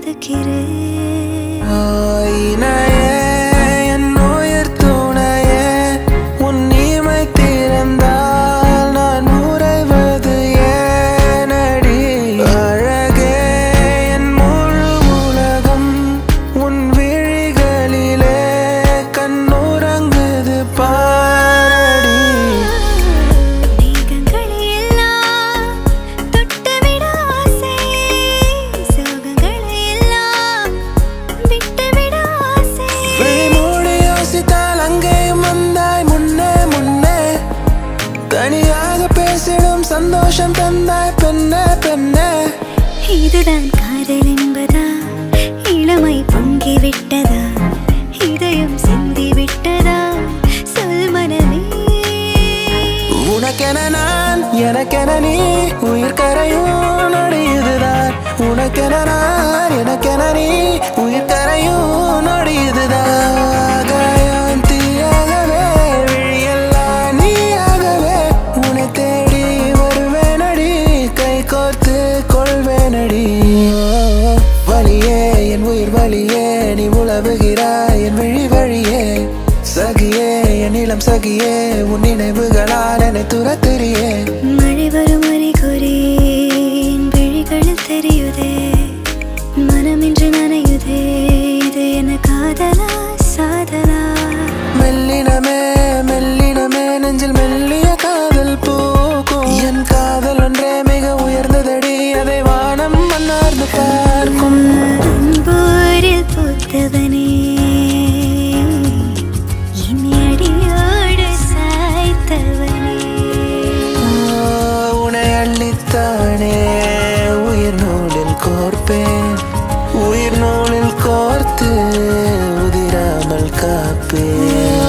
மிதக்கிறேன். என் உயிர் துணையே உன் நீமை திறந்தால் நான் உறைவது ஏனடி? அழகே என் முழு உலகம் உன் விழிகளிலே கண்ணுறங்குது பாரடி. மேகங்களை எல்லாம் தொட்டுவிட ஆசை, சோகங்களை எல்லாம் விட்டுவிட ஆசை. விழிமூடி யோசித்தால் அங்கேயும் வந்தாய் முன்னே முன்னே. தனியாக பேசிடும் சந்தோஷம் தந்தாய் பெண்ணே பெண்ணே. இதுதான் காதல் என்பதா? இளமை பொங்கி விட்டதா? இதயம் சிந்தி விட்டதா? சொல் மனமே. உனக்கென நான் எனக்கென நீ உயிர் கரையும் நொடி இதுதான். உனக்கென நான் எனக்கென நீ உயிர் கரையும் நொடி இதுதான். ஆகாயம் தீயாகவே விழியெல்லாம் நீயாகவே உன்னை தேடி வருவேனடி, கை கோர்த்து கொள்வேனடி. வலியே என் உயிர் வலியே நீ உலவுகிறாய் என் விழி வழியே. சகியே என் இளம் சகியே உன் நினைவுகளால் என்னை துரத்துறியே. மழை வரும் அறிகுறி என் விழிகளில் தெரியுதே, மனமின்றி நனையுதே. இது என்ன காதலா சாதலா? மெல்லினமே மெல்லினமே நெஞ்சில் மெல்லிய காதல் பூக்கும். என் காதல் ஒன்றே மிக உயர்ந்ததடி, அதை வானம் மன்னார்ந்து பார்க்கும். அன்போரில் பூத்தவனே, என் அடியோடு சாய்த்தவனே. உன்னை அள்ளித்தானே உயிர் நூலில் கோர்ப்பேன், உயிர் நூலில் கோர்த்து உதிராமல் காப்பேன்.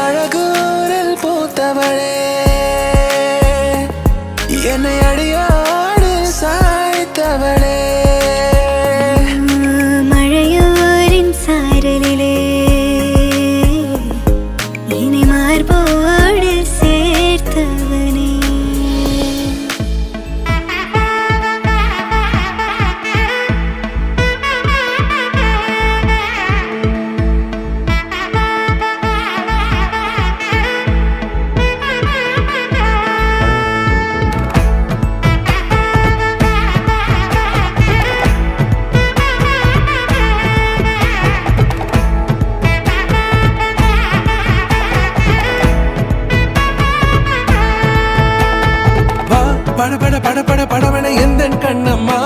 அழகூரில் பூத்தவளே என்னை அடியோடு சாய்த்தவளே. மழையோரின் சாரலிலே இனி மார்போடு சேர்த்தவனே. பட பட பட பட படவன எந்தன் கண்ணம்மா,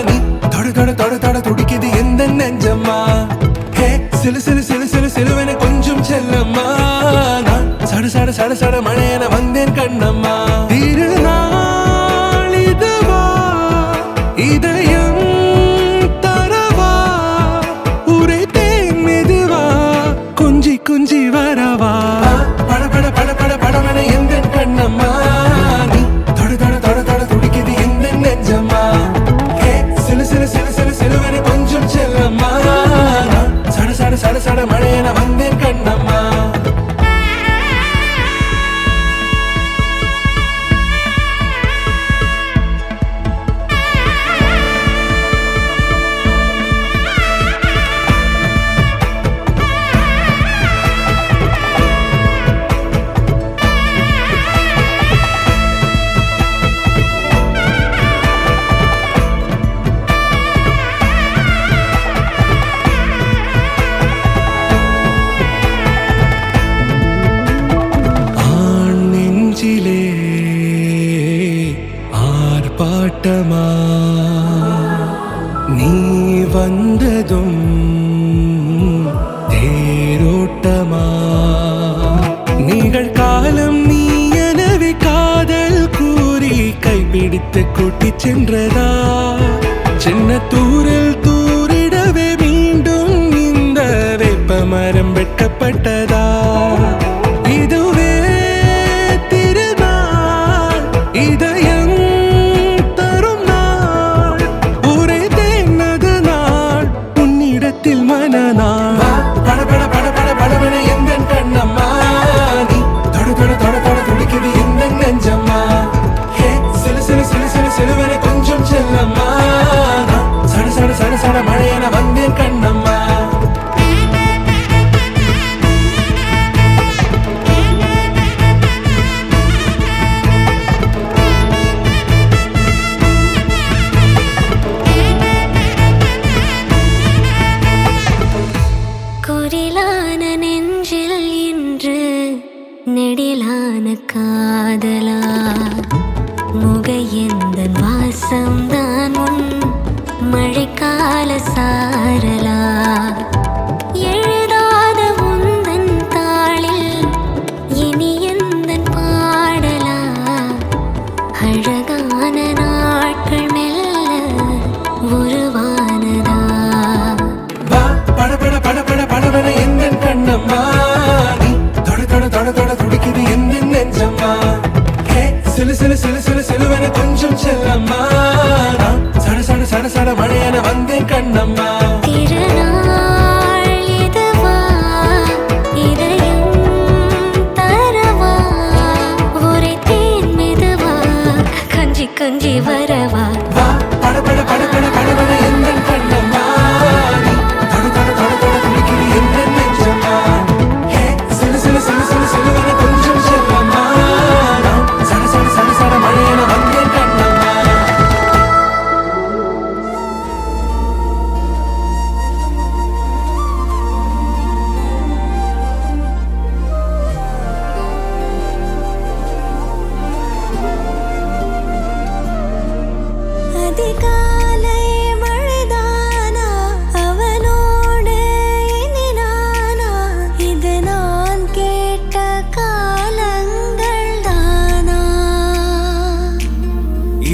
நீ தொட தொட தொட தொட துடிக்குது எந்த நெஞ்சம்மா. ஹே சிலு சிலு சிலு சிலு சிலுவன கொஞ்சம் செல்லம்மா, நான் சட சட சட சட மழையன வந்தேன் கண்ணம்மா. திருநாள் இதுவா இதயம் தரவா, உரைத்தேன் மெதுவா கொஞ்சி கொஞ்சி வரவா. பட பட பட பட படவன எந்தன் கண்ணம்மா, நீ தொட தொட தொட தொட துடிக்குது எந்த நெஞ்சம்மா. ஹே சிலு சிலு சிலு சிலு சிலுவன கொஞ்சம் செல்லம்மா, நான் சட சட சட சட மழையன வந்தேன் கண்ணம்மா. ஆர்ப்பாட்டமா நீ வந்ததும் தேரோட்டமா, நிகழ்காலம் நீ எனவே காதல் கூறி கைப்பிடித்து கூட்டிச் சென்றதா. சின்ன தூரில் தூரிடவே மீண்டும் இந்த வேப்ப மரம் வெட்கப்பட்டதா. இதுவே திருநாள் இதயம் தரும் நாள், ஒரே தேனது நாள் உன்னிடத்தில் மனநாள். பட பட பட பட படவன எந்தன் கண்ணம்மா, நீ தொட தொட தொட தொட துடிக்குது எந்த நெஞ்சம்மா. ஹே சிலு சிலு சிலு சிலு சிலுவன கொஞ்சம் செல்லம்மா, நான் சட சட கால சாரலா எழுதாத உந்தன் தாளில் இனி எந்தன் பாடலா அழகான நாட்கள் மெல்ல உருவானதா வா பட பட பட பட படவன எந்தன் கண்ணம்மா நீ தொட தொட தொட தொட துடிக்குது எந்தன் நெஞ்சம்மா ஹே சிலு சிலு சிலு சிலு சிலுவன கொஞ்சம் செல்லம்மா நான் சட சட சட சட மழையன வந்தேன் கண்ணம்மா திருநாள் இதுவா இதயம் தரவா ஒரே தேன் மெதுவா கொஞ்சி கொஞ்சி வரவா வா பட பட பட பட படவன எந்தன் கண்ணம்மா நீ தொட தொட தொட தொட துடிக்குது எந்தன் நெஞ்சம்மா ஹே சிலு சிலு சிலு சிலு சிலுவன கொஞ்சம் செல்லம்மா நான் சட சட சட சட மழையன வந்தேன் கண்ணம்மா அதிகாலை மழைதானா அவனோடு இனி நானா இது நான் கேட்ட காலங்கள் தானா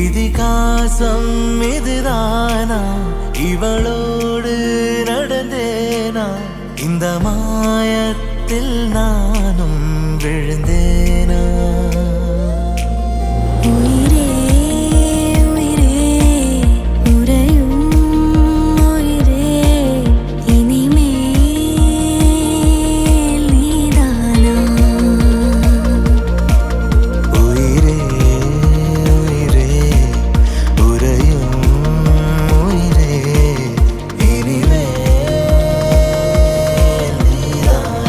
இதிகாசம் இதுதானா இவளோடு நடந்தேனா இந்த மாயத்தில் நானும் விழுந்தேனா உயிரே உயிரே உறையும் உயிரே இனிமேல் நீதானா உயிரே உயிரே உறையும் உயிரே இனிமேல் நீதானா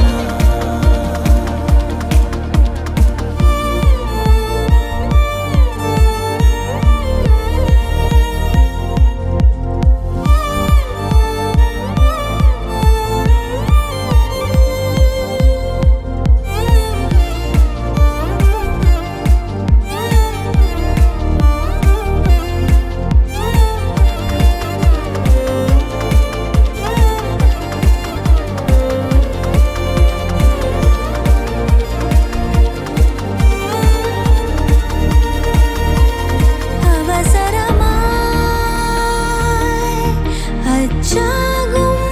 அவசரமாய் அச்சாகும்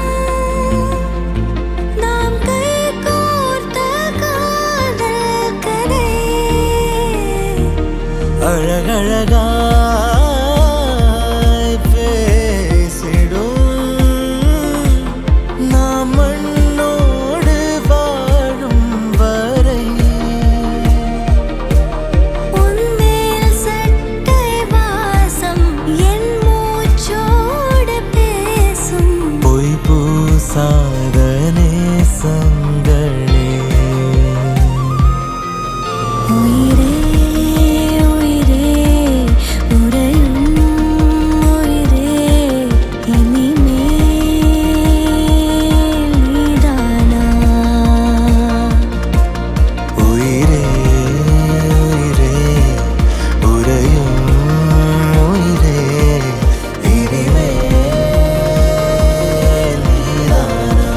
நாம் கைகோர்த்த காதல் கதை அழகழகாய் பேசிடும் நாம் மண்ணோடு வாழும் வரை உன்மேல் சட்டை வாசம் என் மூச்சோடு பேசும் பொய் பூசாத நேசங்களே உயிரே உயிரே உறையும் உயிரே இனிமேல் நீதானா உயிரே உயிரே உறையும் உயிரே இனிமேல் நீதானா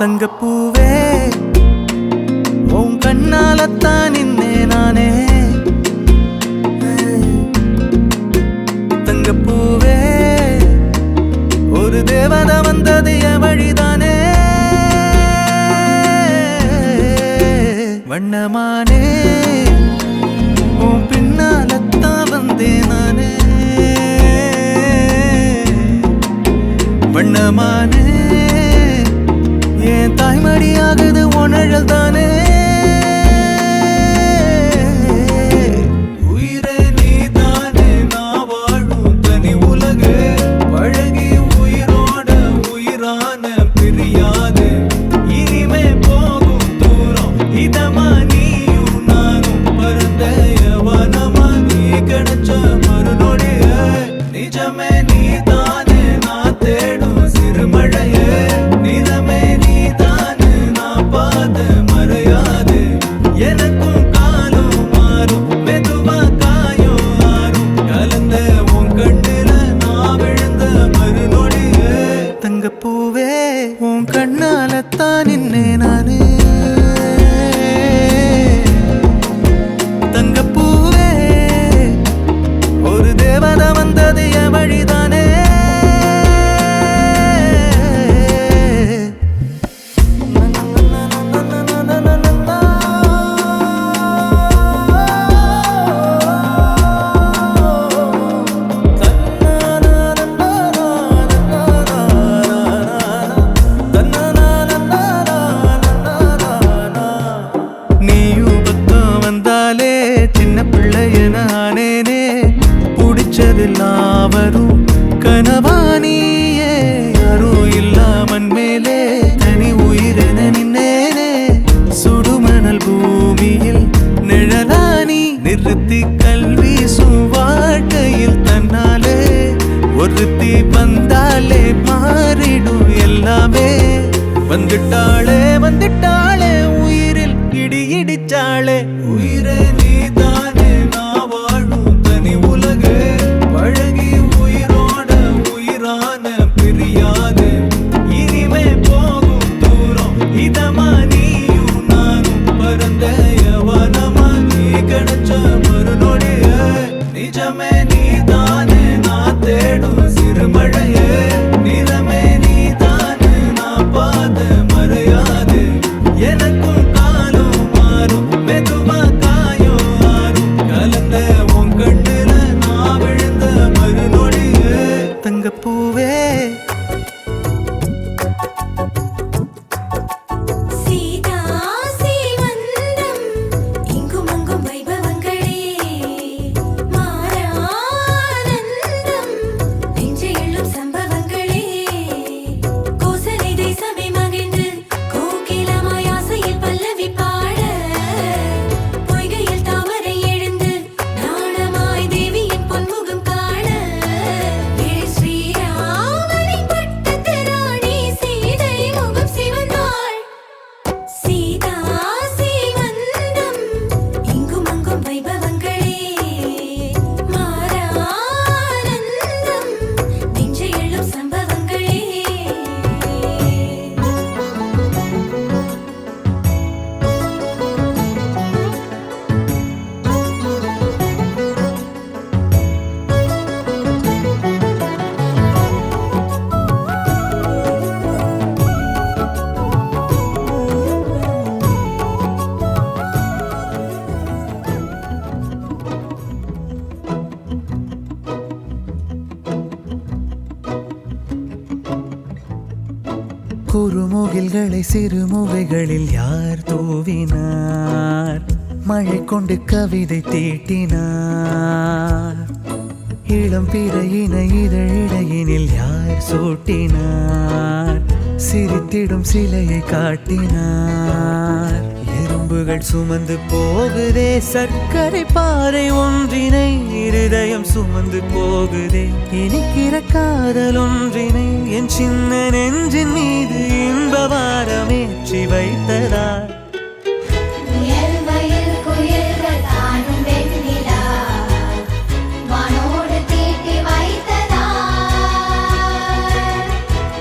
தங்கப்பூவே உன் கண்ணாலத்தான் நின்னே நானே தங்கப்பூவே ஒரு தேவதை வந்தது என் வழிதானே வண்ணமானே உன் பின்னாலத்தான் வந்தேன் நானே வண்ணமானே என் தாய்மடியாகுது உணழல் தானே உயிரே நீதானே நான் வாழும் தனி உலகு பழகி உயிரோட உயிரான பிரியாது இனிமே போகும் தூரம் இதமா நீயும் நானும் பரந்த யவனமா நீ கிடைச்ச மறுநொடிய நிஜமே நீதானே நான் தேடும் சிறுமழையே நிறமே நீதானே நான் பாத மறையாது எனக்கும் காலம் மாறும் மெதுவா காயம் ஆறும் கலந்த உன் கண்ணுல நான் விழுந்த மறுநொடியே தங்கப்பூவே உன் கண்ணாலத்தான் நின்னே நானு தங்கப்பூவே ஒரு தேவதை வந்தது என் வழிதானே நீயும் பக்கம் வந்தாலே சின்ன பிள்ளைய நானேனே பிடிச்சதெல்லாம் வரும் கனவானியே யாரும் இல்லாமன் மேலே தனி உயிரென நின்னேனே சுடுமணல் பூமியில் நிழலானி நிறுத்தி கல்வி வாழ்க்கையில் தன்னாலே ஒருத்தி வந்தாலே மாறிடும் எல்லாமே வந்துட்டாளே வந்துட்டாளே உயிரில் இடி இடிச்சாளே உயிரே நீதானே நான் வாழும் தனி உலகு பழகி உயிரோட உயிரான பிரியாது இனிமே போகும் தூரம் இதமா நீயும் நானும் பரந்த யவனமா நீ கிடைச்ச மறுநொடிய நிஜமே நீதானே நான் தேடும் சிறுமழையே நிறமே நீதானே நான் பாத மறையாது எனக்கும் காலம் மாறும் மெதுவா காயம் ஆறும் கலந்த உன் கண்ணுல நான் விழுந்த மறுநொடியே தங்கப்பூவே சீதா சீமந்தம் இங்கும் அங்கும் வைபவங்களே மாறானந்தம் நெஞ்சை எள்ளும் சம்பவங்களே கோசலை தேசமே மகிழ்ந்து கோகிலமாய் ஆசையில் பல்லவி பாட பொய்கையில் தாமரை எழுந்து நாணமாய் தேவியின் பொன்முகம் காண ஏழு ஸ்ரீராமனை பட்டத்து ராணி சீதை முகம் சிவந்தாள் சீதா சீமந்தம் இங்கும் அங்கும் வைபவங்களே மாறானந்தம் நெஞ்சை எள்ளும் சம்பவங்களே குறுமுகில்களை சிறுமுகைகளில் யார் தூவினார் மழை கொண்டு கவிதை தீட்டினார் இளம் பிறையின இதழிடையினில் யார் சூட்டினார் சிரித்திடும் சிலையை காட்டினார் எறும்புகள் சுமந்து போகுதே சர்க்கரை பாறை ஒன்றினை இருதயம் சுமந்து போகுதே இனிக்கிற காதல் ஒன்றினை என் சின்ன நெஞ்சின் மீது இன்ப வாரமேற்றி வைத்ததார் முயல் மயில் குயில்கள் தானும் வெண்ணிலா வானோடு தீட்டி வைத்ததார்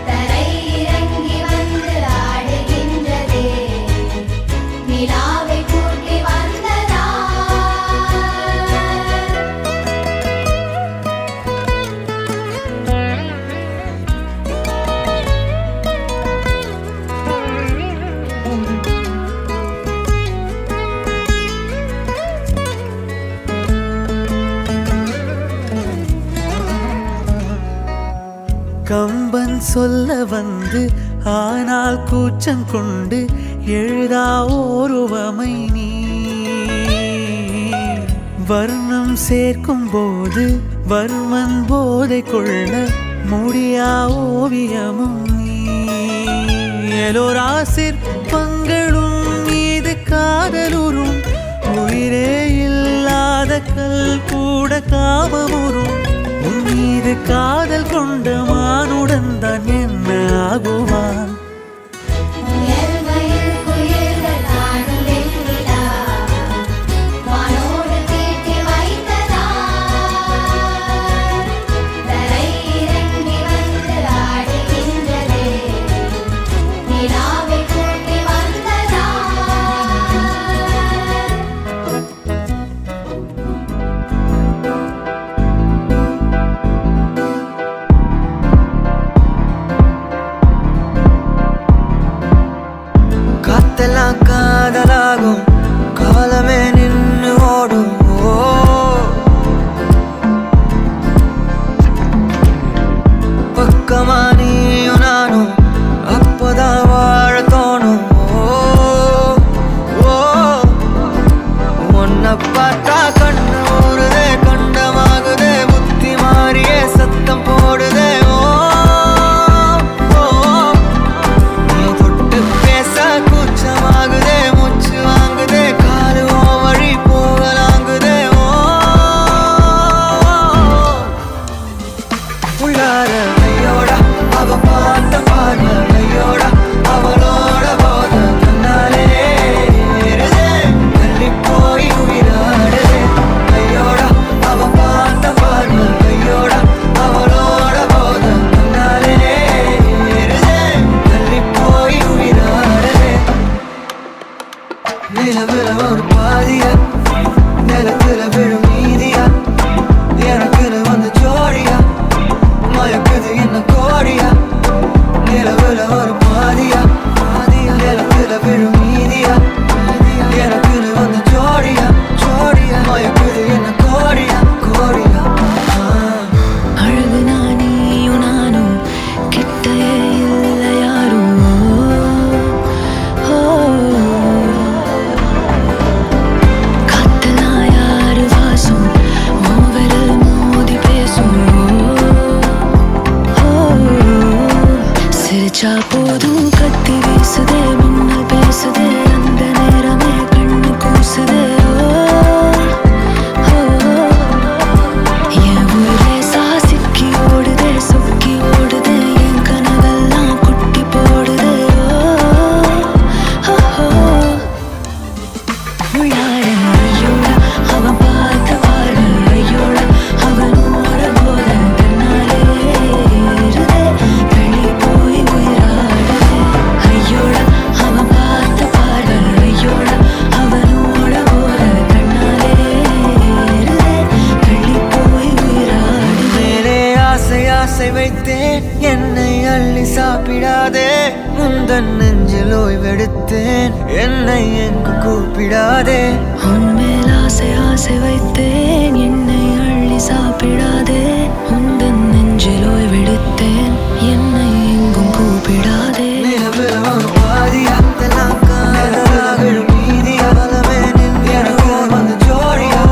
தரை இறங்கி வந்து ஆடுகின்றதே நிலாவை கூட்டி வந்ததார் கம்பன் சொல்ல வந்து ஆனால் கூச்சம் கொண்டு எழுதா ஓருவமை நீ வர்ணம் சேர்க்கும் போது வர்மன் போதை கொள்ள முடியா ஓவியமும் நீ எலோரா சிற்பங்களும் மீது காதலுறும் உயிரே இல்லாத கல் கூட காமமுறும் உன் மீது காதல் கொண்ட மானுடன் தான் என்ன ஆகுவான் இயல்மையில் குயில்கள் தானும் வெண்ணிலா வானோடு தீட்டி வைத்ததால் தரை இறங்கி வந்து ஆடுகின்றதே நிலாவை கூட்டி வந்ததால் காத்தெல்லாம் காதலாகும் காலமே நின்று ஓடும் ஓ பக்கமா நீயும் நானும் அப்பதான் வாழ தோணும் ஓ ஓ உன்னை பார்த்தா கண்ணு ஊறுதே கண்டமாகுதே புத்தி மாறியே சத்தம் போடுதே ஓ ஓ நீ தொட்டு பேச கூச்சமாகுதே மூச்சு வாங்குதே காலு ஓ வழி போகலாங்குதே ஓ உள்ளார ஐயோட அவ பார்த்த பார்வை ஐயோட அவளோட போத கண்ணாலே ஏறுதே தள்ளி போய் உயிராடுதே ஐயோட அவ பார்த்த பார்வை ஐயோட அவளோட போத கண்ணாலே ஏறுதே தள்ளி போய் உயிராடுதே நிலவுல ஒரு பாதியா நிலத்துல விழும் மீதியா எனக்குன்னு வந்து ஜோடியா மயக்குது என்ன கோடியா நிலவுல ஒரு பாதியா நிலத்துல விழும் மீதியா எனக்குன்னு வந்து ஜோடியா மயக்குது என்ன கோடியா அழகு நானியும் நானும் கிட்டே இல்லை யாரும் காத்தெல்லாம் யாரு வாசம் மோவரில் மோதி பேசும் சிரிச்சா போதும் கத்தி வீசுதே மின்னல் பேசுதே அந்த நேரமே கண்ணு கூசுதே என் ஊரே சாசிக்கி ஓடுதே சொக்கி ஓடுதே என் கனவெல்லாம் குட்டி போடுதே உள்ளார ஐயோட அவன் பார்த்த பார்வை ஐயோட அவனோட போத தன்னாலே ஏறுதே தள்ளி போய் உயிராடுதே ஐயோட அவன் பார்த்த பார்வை ஐயோட அவனோட போத தன்னாலே ஏறுதே தள்ளி போய் உயிராடுதே மேலே ஆசை ஆசை வைத்தேன் என்னை அள்ளி சாப்பிடாதே முந்தன் நெஞ்சில் ஓய்வெடுத்தேன் என்னை எங்கு கூப்பிடாதே உன்மேல் ஆசை ஆசை வைத்தேன் என்னை அள்ளி சாப்பிடாதே உந்தன் நெஞ்சில் ஓய்வெடுத்தேன் என்னை எங்கும் கூப்பிடாதே நிலவுல ஒரு பாதியா நிலத்துல விழும் மீதியா காலமே நின்று எனக்கு வந்து ஜோடியா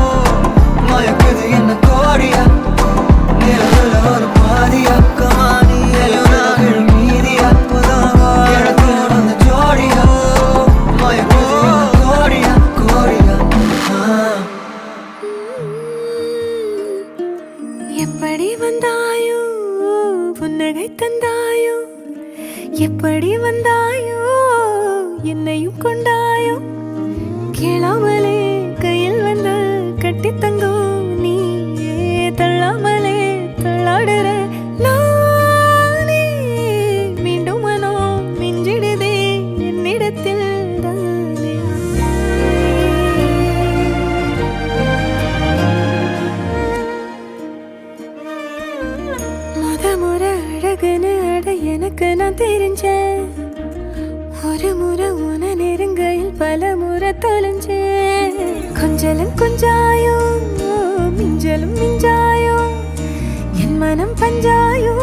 மயக்குது என்ன கோடியா நிலவுல ஒரு பாதியா கமானி நிலவுல விழும் மீதியா அப்பதான் எனக்கு வந்து ஜோடியா மயக்குது என்ன கோடியா எப்படி வந்தாயோ புன்னகை தந்தாயோ எப்படி வந்தாயோ என்னையும் கொண்டாயோ கேளாமலே கையில் வந்து கட்டி தங்கோ நீயே தள்ளாமலே தள்ளாடுற நானே மீண்டும் மனோ மிஞ்சிடுதே என்னிடத்தில் தானே முறை அழகுன்னு அட எனக்கு நான் தெரிஞ்சேன் ஒரு முறை உன நெருங்கையில் பல முறை தொலைஞ்சேன் கொஞ்சலும் கொஞ்சாயோ மிஞ்சலும் மிஞ்சாயோ என் மனம் பஞ்சாயோ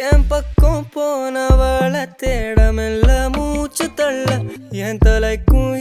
என் பக்கம் போனவள தேடமெல்ல மூச்சு தள்ள என் தலைக்கும்